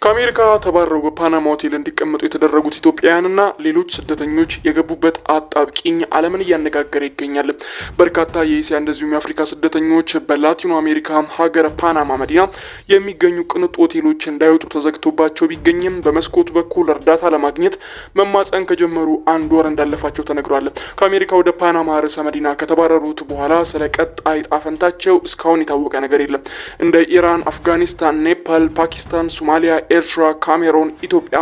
ከአሜሪካ ተባረው በፓናማ ሆቴል እንዲቀመጡ የተደረጉት ኢትዮጵያውያንና ሌሎች ስደተኞች የገቡበት አጣብቂኝ ዓለምን እያነጋገረ ይገኛል። በርካታ የእስያ እንደዚሁም የአፍሪካ ስደተኞች በላቲኖ አሜሪካ ሀገር ፓናማ መዲና የሚገኙ ቅንጡ ሆቴሎች እንዳይወጡ ተዘግቶባቸው ቢገኝም በመስኮቱ በኩል እርዳታ ለማግኘት መማፀን ከጀመሩ አንድ ወር እንዳለፋቸው ተነግሯል። ከአሜሪካ ወደ ፓናማ ርዕሰ መዲና ከተባረሩት በኋላ ስለ ቀጣይ ጣፈንታቸው እስካሁን የታወቀ ነገር የለም። እንደ ኢራን፣ አፍጋኒስታን፣ ኔፓል፣ ፓኪስታን፣ ሶማሊያ፣ ኤርትራ፣ ካሜሮን፣ ኢትዮጵያ፣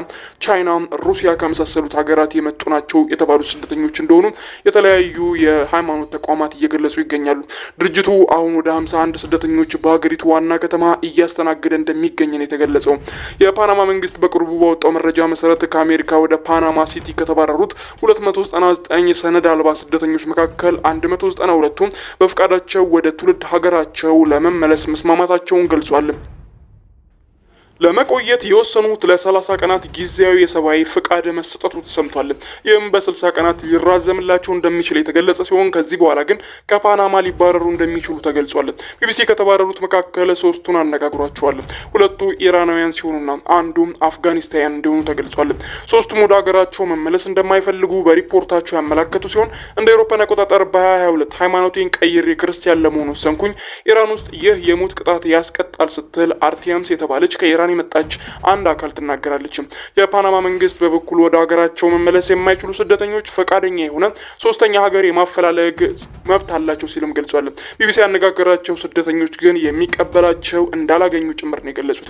ቻይና፣ ሩሲያ ከመሳሰሉት ሀገራት የመጡ ናቸው የተባሉ ስደተኞች እንደሆኑ የተለያዩ የሃይማኖት ተቋማት እየገለጹ ይገኛሉ። ድርጅቱ አሁን ወደ 51 ስደተኞች በሀገሪቱ ዋና ከተማ እያስተናገደ እንደሚገኝ ነው የተገለጸው። የፓናማ መንግስት በቅርቡ ባወጣው መረጃ መሰረት ከአሜሪካ ወደ ፓናማ ሲቲ ከተባረሩት 299 ሰነድ አልባ ስደተኞች መካከል 192ቱ በፍቃዳቸው ወደ ትውልድ ሀገራቸው ለመመለስ መስማማታቸውን ገልጿል። ለመቆየት የወሰኑት ለ30 ቀናት ጊዜያዊ የሰብአዊ ፍቃድ መሰጠቱ ተሰምቷል። ይህም በ60 ቀናት ሊራዘምላቸው እንደሚችል የተገለጸ ሲሆን ከዚህ በኋላ ግን ከፓናማ ሊባረሩ እንደሚችሉ ተገልጿል። ቢቢሲ ከተባረሩት መካከል 3ቱን አነጋግሯቸዋል። 2ቱ ኢራናውያን ሲሆኑና አንዱ አፍጋኒስታን እንደሆኑ ተገልጿል። 3ቱም ወደ ሀገራቸው መመለስ እንደማይፈልጉ በሪፖርታቸው ያመላከቱ ሲሆን እንደ አውሮፓውያን አቆጣጠር በ2022 ሃይማኖቴን ቀይሬ ክርስቲያን ለመሆን ወሰንኩኝ፣ ኢራን ውስጥ ይህ የሞት ቅጣት ያስቀጣል ስትል አርቲየምስ የተባለች ከኢራን የመጣች አንድ አካል ትናገራለች። የፓናማ መንግስት በበኩሉ ወደ ሀገራቸው መመለስ የማይችሉ ስደተኞች ፈቃደኛ የሆነ ሶስተኛ ሀገር የማፈላለግ መብት አላቸው ሲልም ገልጿል። ቢቢሲ ያነጋገራቸው ስደተኞች ግን የሚቀበላቸው እንዳላገኙ ጭምር ነው የገለጹት።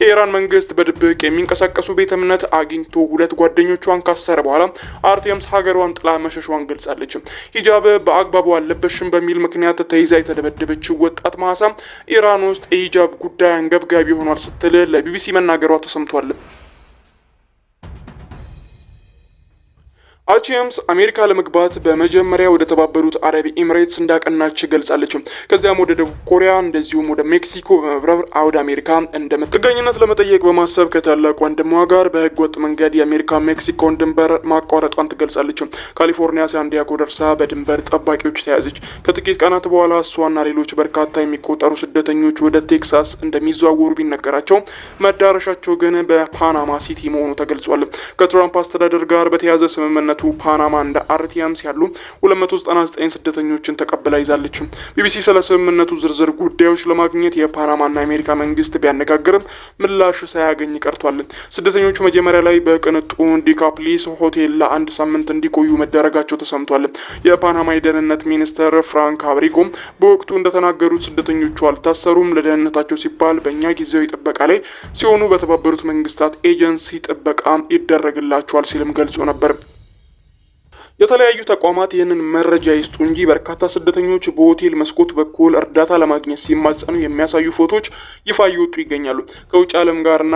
የኢራን መንግስት በድብቅ የሚንቀሳቀሱ ቤተ እምነት አግኝቶ 2 ጓደኞቿን ካሰረ በኋላ አርቲየምስ ሀገሯን ጥላ መሸሿን ገልጻለች። ሂጃብ በአግባቡ አለበሽም በሚል ምክንያት ተይዛ የተደበደበችው ወጣት ማሳ ኢራን ውስጥ የሂጃብ ጉዳይ አንገብጋቢ ሆኗል ስትል ለቢቢሲ መናገሯ ተሰምቷል። አርቲየምስ አሜሪካ ለመግባት በመጀመሪያ ወደ ተባበሩት አረብ ኤሚሬትስ እንዳቀናች ገልጻለች። ከዚያም ወደ ደቡብ ኮሪያ እንደዚሁም ወደ ሜክሲኮ በመብረር ወደ አሜሪካ እንደምትገኝነት ለመጠየቅ በማሰብ ከታላቅ ወንድሟ ጋር በህገ ወጥ መንገድ የአሜሪካ ሜክሲኮን ድንበር ማቋረጧን ትገልጻለች። ካሊፎርኒያ ሳንዲያጎ ደርሳ በድንበር ጠባቂዎች ተያዘች። ከጥቂት ቀናት በኋላ እሷና ሌሎች በርካታ የሚቆጠሩ ስደተኞች ወደ ቴክሳስ እንደሚዘዋወሩ ቢነገራቸው መዳረሻቸው ግን በፓናማ ሲቲ መሆኑ ተገልጿል። ከትራምፕ አስተዳደር ጋር በተያዘ ስምምነት ፓናማ እንደ አርቲየምስ ያሉ 299 ስደተኞችን ተቀብላ ይዛለች። ቢቢሲ ስለ ስምምነቱ ዝርዝር ጉዳዮች ለማግኘት የፓናማና የአሜሪካ መንግስት ቢያነጋግርም ምላሽ ሳያገኝ ቀርቷል። ስደተኞቹ መጀመሪያ ላይ በቅንጡ ዲካፕሊስ ሆቴል ለአንድ ሳምንት እንዲቆዩ መደረጋቸው ተሰምቷል። የፓናማ የደህንነት ሚኒስተር ፍራንክ አብሪጎ በወቅቱ እንደተናገሩት ስደተኞቹ አልታሰሩም፣ ለደህንነታቸው ሲባል በእኛ ጊዜያዊ ጥበቃ ላይ ሲሆኑ በተባበሩት መንግስታት ኤጀንሲ ጥበቃ ይደረግላቸዋል ሲልም ገልጾ ነበር። የተለያዩ ተቋማት ይህንን መረጃ ይስጡ እንጂ በርካታ ስደተኞች በሆቴል መስኮት በኩል እርዳታ ለማግኘት ሲማጸኑ የሚያሳዩ ፎቶዎች ይፋ እየወጡ ይገኛሉ። ከውጭ ዓለም ጋርና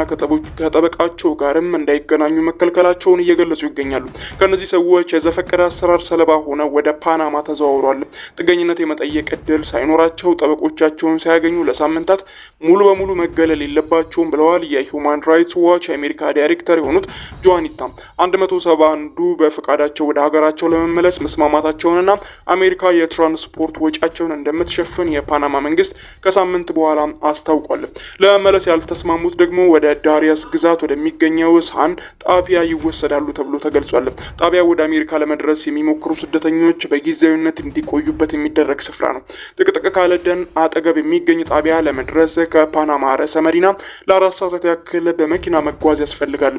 ከጠበቃቸው ጋርም እንዳይገናኙ መከልከላቸውን እየገለጹ ይገኛሉ። ከነዚህ ሰዎች የዘፈቀደ አሰራር ሰለባ ሆነው ወደ ፓናማ ተዘዋውረዋል። ጥገኝነት የመጠየቅ እድል ሳይኖራቸው ጠበቆቻቸውን ሳያገኙ ለሳምንታት ሙሉ በሙሉ መገለል የለባቸውም ብለዋል። የሂውማን ራይትስ ዋች የአሜሪካ ዳይሬክተር የሆኑት ጆአኒታ 171ዱ በፈቃዳቸው ወደ ሀገራቸው ለመመለስ መስማማታቸውንና አሜሪካ የትራንስፖርት ወጪያቸውን እንደምትሸፍን የፓናማ መንግስት ከሳምንት በኋላ አስታውቋል። ለመመለስ ያልተስማሙት ደግሞ ወደ ዳሪያስ ግዛት ወደሚገኘው ሳን ጣቢያ ይወሰዳሉ ተብሎ ተገልጿል። ጣቢያው ወደ አሜሪካ ለመድረስ የሚሞክሩ ስደተኞች በጊዜያዊነት እንዲቆዩበት የሚደረግ ስፍራ ነው። ጥቅጥቅ ካለ ደን አጠገብ የሚገኝ ጣቢያ ለመድረስ ከፓናማ ርዕሰ መዲና ለ4 ሰዓታት ያክል በመኪና መጓዝ ያስፈልጋል።